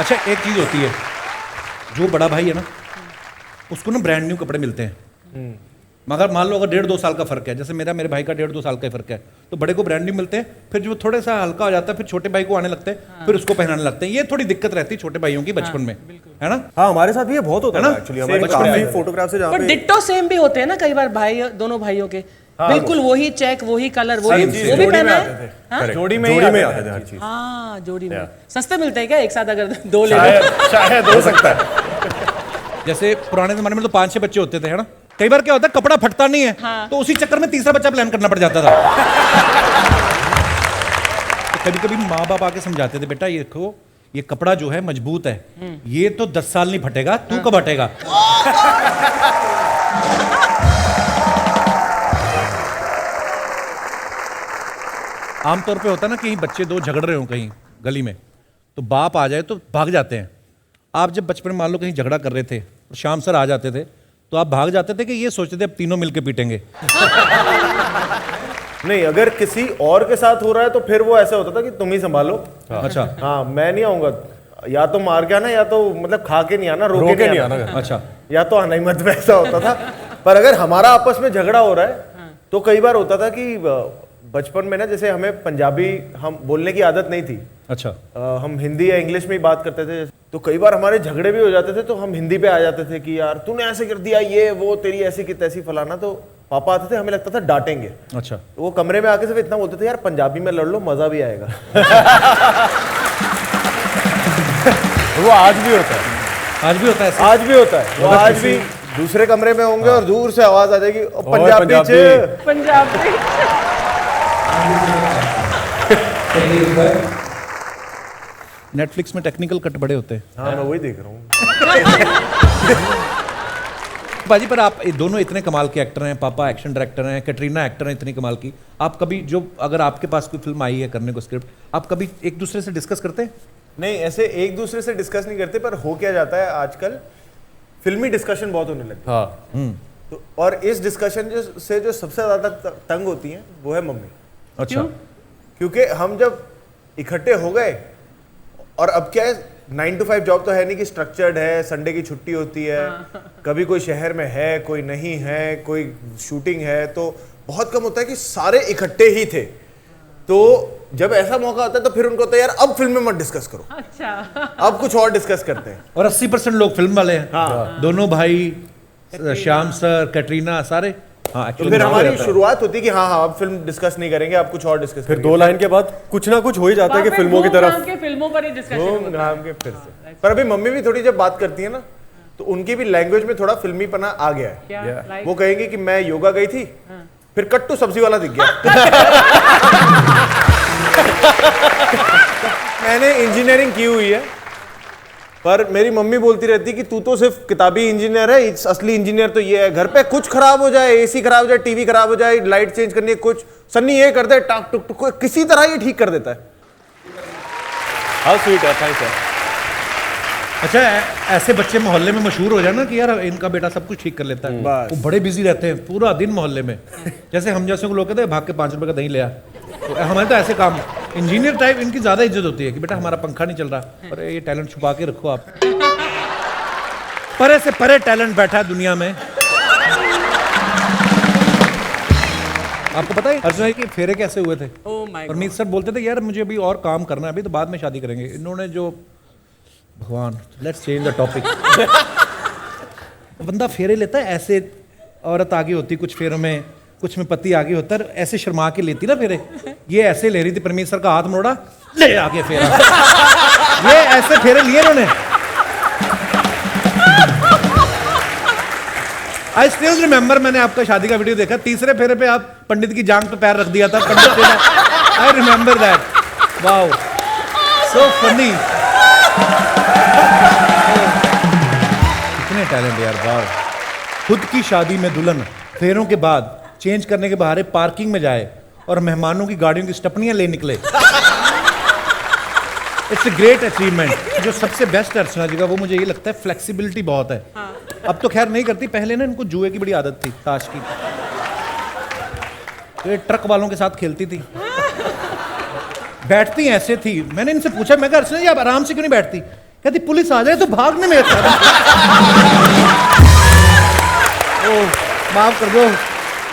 अच्छा एक चीज होती है, जो बड़ा भाई है ना उसको ना ब्रांड न्यू कपड़े मिलते हैं, मगर मान लो अगर 1.5-2 साल का फर्क है, जैसे मेरे भाई का 1.5-2 साल का फर्क है, तो बड़े को ब्रांड न्यू मिलते हैं, फिर जो थोड़ा सा हल्का हो जाता है फिर छोटे भाई को आने लगते हैं, फिर उसको पहनाने लगते हैं। ये थोड़ी दिक्कत रहती है छोटे भाइयों की बचपन में, है ना? हाँ हमारे साथ भी ये बहुत होता है ना एक्चुअली, हमारे काफी फोटोग्राफ से जहाँ पर पे डिट्टो सेम भी होते हैं ना कई बार भाई, दोनों भाइयों के बिल्कुल वही चेक वही कलर वही, वो भी पहना है। हाँ? जोड़ी में आते थे हर चीज। हाँ जोड़ी में सस्ते मिलते हैं क्या एक साथ अगर दो ले लो? शायद हो सकता है। जैसे पुराने जमाने में तो 5-6 बच्चे होते थे, है ना? कई बार क्या होता है कपड़ा फटता नहीं है, हाँ। तो उसी चक्कर में तीसरा बच्चा प्लान करना पड़ जाता था। तो कभी कभी माँ बाप आके समझाते थे, बेटा ये देखो ये कपड़ा जो है मजबूत है, ये तो 10 साल नहीं फटेगा, तू कब हटेगा? आमतौर पे होता है ना कहीं बच्चे दो झगड़ रहे हो कहीं गली में, तो बाप आ जाए तो भाग जाते हैं। आप जब बचपन में मान लो कहीं झगड़ा कर रहे थे और शाम सर आ जाते थे, तो आप भाग जाते थे कि ये सोचते थे अब तीनों मिलके पीटेंगे? नहीं, अगर किसी और के साथ हो रहा है तो फिर वो ऐसा होता था कि तुम ही संभालो। अच्छा हाँ मैं नहीं आऊंगा, या तो मार के आना या तो मतलब खा के नहीं आना, रोके नहीं आना। अच्छा, या तो आना ही मत, वैसा होता था। पर अगर हमारा आपस में झगड़ा हो रहा है तो कई बार होता था कि बचपन में ना, जैसे हमें पंजाबी हम बोलने की आदत नहीं थी, अच्छा, हम हिंदी या इंग्लिश में ही बात करते थे, तो कई बार हमारे झगड़े भी हो जाते थे तो हम हिंदी पे आ जाते थे कि यार तूने ऐसे कर दिया, ये वो तेरी ऐसी की तैसी फलाना। तो पापा आते थे, हमें लगता था डांटेंगे। अच्छा, तो वो कमरे में आके सिर्फ इतना बोलते थे, यार पंजाबी में लड़ लो मजा भी आएगा। वो आज भी होता है, आज भी होता है ऐसा? आज भी होता है। वो आज भी दूसरे कमरे में होंगे और दूर से आवाज आ जाएगी, पंजाबी पंजाबी। नेटफ्लिक्स में टेक्निकल कट बड़े होते हैं। हाँ मैं वही देख रहा हूँ। बाजी पर आप दोनों इतने कमाल के एक्टर हैं, पापा एक्शन डायरेक्टर हैं, कैटरीना एक्टर हैं इतनी कमाल की, आप कभी जो अगर आपके पास कोई फिल्म आई है करने को स्क्रिप्ट, आप कभी एक दूसरे से डिस्कस करते हैं? नहीं, ऐसे एक दूसरे से डिस्कस नहीं करते, पर हो क्या जाता है आजकल फिल्मी डिस्कशन बहुत होने लगी। हाँ। तो और इस डिस्कशन से जो सबसे ज्यादा तंग होती हैं वो है मम्मी। अच्छा, क्योंकि हम जब इकट्ठे हो गए, और अब क्या है 9 to 5 जॉब तो है नहीं कि स्ट्रक्चर्ड है, संडे की छुट्टी होती है, कभी कोई शहर में है कोई नहीं है, कोई शूटिंग है, तो बहुत कम होता है कि सारे इकट्ठे ही थे। तो जब ऐसा मौका आता है तो फिर उनको होता है यार अब फिल्म में मत डिस्कस करो, अच्छा अब कुछ और डिस्कस करते हैं। और 80% लोग फिल्म वाले हैं। हाँ। दोनों भाई, श्याम सर, कैटरीना, सारे। हाँ, तो फिर हमारी शुरुआत होती है कि हाँ अब फिल्म डिस्कस नहीं करेंगे, अब कुछ और डिस्कस फिर 2 लाइन के बाद कुछ ना कुछ हो ही जाता है कि फिल्मों की तरफ, फिल्मों पर ही डिस्कशन घूम के फिर से। पर अभी मम्मी भी थोड़ी जब बात करती है ना, तो उनकी भी लैंग्वेज में थोड़ा फिल्मीपना आ गया है। क्या वो कहेंगे कि मैं योगा गई थी, फिर कट्टू सब्जी वाला दिख गया। मैंने इंजीनियरिंग की हुई है, पर मेरी मम्मी बोलती रहती है कि तू तो सिर्फ किताबी इंजीनियर है, असली इंजीनियर तो ये है, घर पे कुछ खराब हो जाए, एसी खराब हो जाए, टीवी खराब हो जाए, लाइट चेंज करनी है, कुछ सन्नी ये कर दे, टाक टुक टुक किसी तरह ये ठीक कर देता है। हाँ स्वीट है, थैंक्स है। अच्छा, ऐसे बच्चे मोहल्ले में मशहूर हो जाए ना कि यार इनका बेटा सब कुछ ठीक कर लेता है, वो बड़े बिजी रहते हैं पूरा दिन मोहल्ले में। जैसे हम जैसे को लोग कहते हैं भाग के 5 रुपए का दही ले आ, तो हमारे तो ऐसे काम इंजीनियर टाइप इनकी ज्यादा इज्जत होती है कि बेटा हमारा पंखा नहीं चल रहा, अरे ये टैलेंट छुपा के रखो आप। परे से परे टैलेंट बैठा है दुनिया में। आपको पता है अर्चना के फेरे कैसे हुए थे? परमीत सर बोलते थे यार मुझे अभी और काम करना है, अभी तो बाद में शादी करेंगे। इन्होंने जो भगवान, लेट्स चेंज द टॉपिक। बंदा फेरे लेता है ऐसे, औरत आगे होती कुछ फेरों में, कुछ में पति आगे होता है, ऐसे शर्मा के लेती ना फेरे। ये ऐसे ले रही थी, परमीत सर का हाथ मोड़ा, ले आगे फेरा। ये ऐसे फेरे लिए इन्होंने। आई स्टिल रिमेंबर, मैंने आपका शादी का वीडियो देखा, तीसरे फेरे पे आप पंडित की जांग पे पैर रख दिया था। पंडित, I remember that. Wow, so funny. कितने टैलेंट यार, वाह। खुद की शादी में दुल्हन फेरों के बाद चेंज करने के बहाने पार्किंग में जाए और मेहमानों की गाड़ियों की स्टपनियां ले निकले। It's a great achievement. जो सबसे बेस्ट है अर्चना जी का, वो मुझे ये लगता है फ्लेक्सिबिलिटी बहुत है। अब तो खैर नहीं करती, पहले ना इनको जुए की बड़ी आदत थी, ताश की। तो ये ट्रक वालों के साथ खेलती थी, बैठती ऐसे थी। मैंने इनसे पूछा, मैं कहा अर्चना जी आप आराम से क्यों नहीं बैठती? कहती पुलिस आ जाए तो भागने में अच्छा माफ कर दो।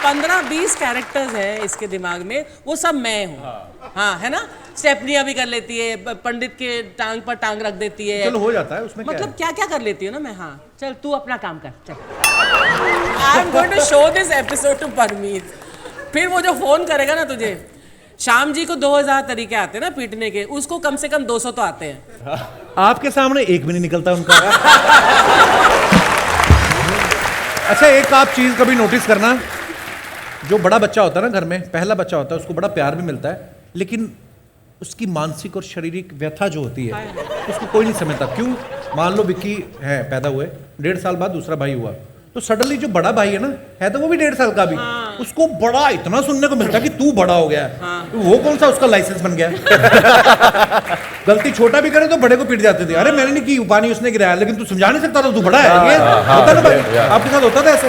15-20 कैरेक्टर्स है इसके दिमाग में, वो सब मैं हूँ। हाँ है ना, स्टेपनिया भी कर लेती है, पंडित के टांग पर टांग रख देती है। चलो हो जाता है उसमें, मतलब क्या क्या कर लेती हूँ ना मैं। हाँ चल तू अपना काम कर चल। I am going to show this episode to Parmeet. फिर वो जो फोन करेगा ना तुझे, श्याम जी को 2000 तरीके आते हैं ना पीटने के, उसको कम से कम 200 तो आते हैं। आपके सामने एक भी नहीं निकलता उनका। अच्छा एक आप चीज कभी नोटिस करना, जो बड़ा बच्चा होता है ना घर में, पहला बच्चा होता है, उसको बड़ा प्यार भी मिलता है, लेकिन उसकी मानसिक और शारीरिक व्यथा जो होती है उसको कोई नहीं समझता। क्यों? मान लो विक्की है, पैदा हुए 1.5 साल बाद दूसरा भाई हुआ, तो सडनली जो बड़ा भाई है ना, है तो वो भी 1.5 साल का भी, उसको बड़ा इतना सुनने को मिलता है कि तू बड़ा हो गया है। तो वो कौन सा उसका लाइसेंस बन गया है? गलती छोटा भी करे तो बड़े को पीट जाते थे, अरे मैंने नहीं की, पानी उसने गिराया, लेकिन तू समझा नहीं सकता था, तू बड़ा है। ये होता ना भाई, आपके साथ होता था ऐसे?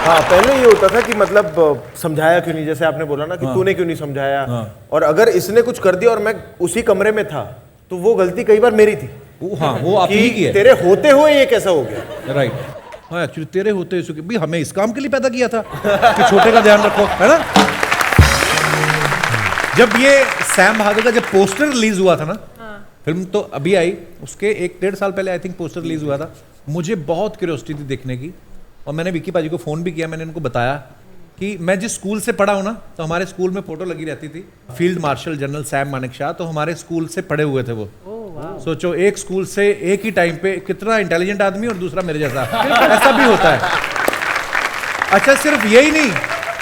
हाँ पहले ये होता था कि मतलब समझाया क्यों नहीं, जैसे आपने बोला ना कि तूने क्यों नहीं समझाया, और अगर इसने कुछ कर दिया और मैं उसी कमरे में था तो वो गलती कई बार मेरी थी। हाँ वो आप ही की है। तेरे होते हुए ये कैसा हो गया? राइट, हाँ एक्चुअली तेरे होते हुए भी हमें इस काम के लिए पैदा किया था कि छोटे का ध्यान रखो, है ना। जब ये सैम बहादुर का जब पोस्टर रिलीज हुआ था ना, फिल्म तो अभी आई, उसके 1-1.5 साल पहले आई थिंक पोस्टर रिलीज हुआ था, मुझे बहुत क्यूरियोसिटी थी देखने की, और मैंने विक्की पाजी को फ़ोन भी किया, मैंने उनको बताया कि मैं जिस स्कूल से पढ़ा हूँ ना, तो हमारे स्कूल में फ़ोटो लगी रहती थी, field marshal general Sam Manekshaw, तो हमारे स्कूल से पढ़े हुए थे वो। सोचो एक स्कूल से एक ही टाइम पे कितना इंटेलिजेंट आदमी और दूसरा मेरे जैसा, ऐसा भी होता है। अच्छा सिर्फ यही नहीं,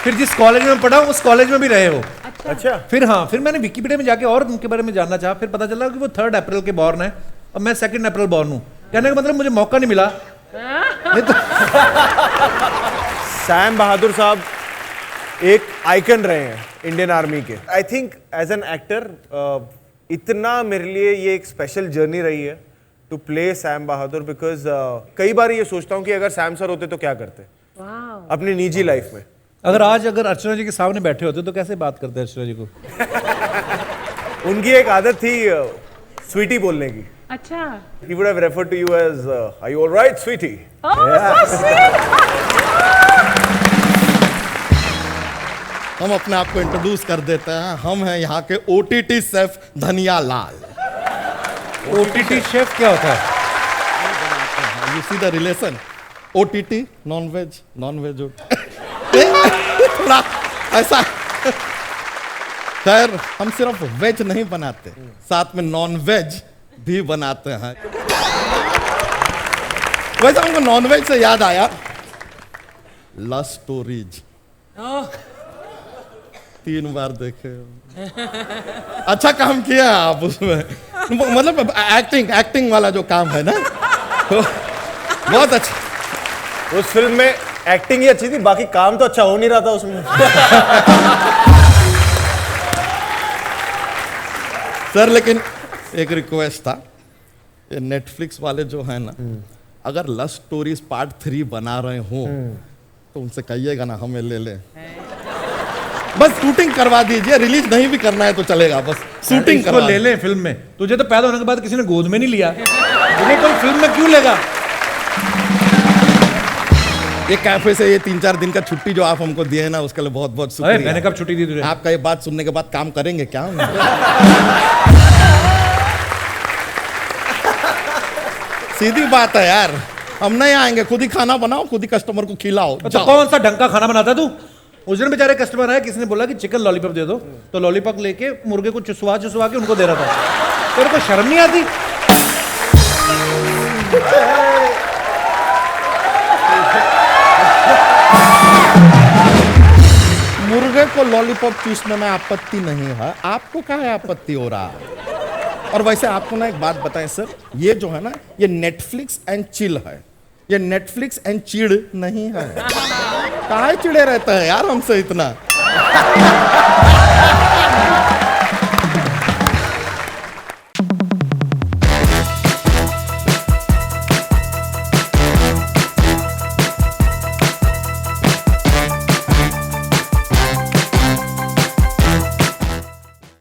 फिर जिस कॉलेज में पढ़ा उस कॉलेज में भी रहे हो। अच्छा फिर हाँ, फिर मैंने विकिपीडिया में जाके और उनके बारे में जानना चाहा, फिर पता चला कि वो 3 अप्रैल के बॉर्न है और मैं 2 अप्रैल बॉर्न हूँ। कहने का मतलब मुझे मौका नहीं मिला। नहीं तो सैम बहादुर साहब एक आइकन रहे हैं इंडियन आर्मी के। I think as an actor इतना मेरे लिए ये एक स्पेशल जर्नी रही है to play Sam Bahadur, because कई बार ये सोचता हूँ कि अगर सैम सर होते तो क्या करते अपनी निजी लाइफ में। अगर अर्चना जी के सामने बैठे होते तो कैसे बात करते अर्चना जी को? उनकी एक आदत थी स्वीटी बोलने की। अच्छा, He would have referred to you as are you all right, sweetie? हम अपने आप को इंट्रोड्यूस कर देते हैं, हम हैं यहाँ के OTT शेफ धनिया लाल। OTT शेफ क्या होता है? You see the relation? OTT non veg थोड़ा ऐसा। खैर हम सिर्फ वेज नहीं बनाते, साथ में नॉन वेज भी बनाते हैं। वैसे हमको नॉन वेज से याद आया, लव स्टोरीज 3 बार देखे। अच्छा काम किया आप उसमें, मतलब एक्टिंग वाला जो काम है ना, बहुत अच्छा। उस फिल्म में एक्टिंग ही अच्छी थी, बाकी काम तो अच्छा हो नहीं रहा था उसमें। सर लेकिन एक रिक्वेस्ट था, ये नेटफ्लिक्स वाले जो है ना, अगर लव स्टोरीज पार्ट 3 बना रहे हो तो उनसे कहिएगा ना हमें ले ले, बस शूटिंग करवा दीजिए, रिलीज नहीं भी करना है तो चलेगा, बस शूटिंग करवा ले ले फिल्म में। तुझे तो पैदा होने के बाद किसी ने गोद में नहीं लिया, तुझे कोई फिल्म में क्यों लेगा? ये कैफे से ये 3-4 दिन का छुट्टी जो आप हमको दिए ना, उसके लिए बहुत बहुत शुक्रिया। मैंने कब छुट्टी दी तुझे? आपका ये बात सुनने के बाद काम करेंगे क्या? सीधी बात है यार, हम नहीं आएंगे, खुद ही खाना बनाओ, खुद ही कस्टमर को खिलाओ। तो कौन सा ढंग का खाना बनाता तू? उस दिन बेचारे कस्टमर आए, किसी ने बोला कि चिकन लॉलीपॉप दे दो, तो लॉलीपॉप लेके मुर्गे को चुसवा के उनको दे रहा था। तेरे को शर्म नहीं आती? मुर्गे को लॉलीपॉप चूसने में आपत्ति नहीं है, आपको क्या है आपत्ति हो रहा है? और वैसे आपको ना एक बात बताएं सर, ये जो है ना, ये नेटफ्लिक्स एंड चिल है, ये नेटफ्लिक्स एंड चिड़ नहीं है। काहे चिड़े रहता है यार हमसे इतना?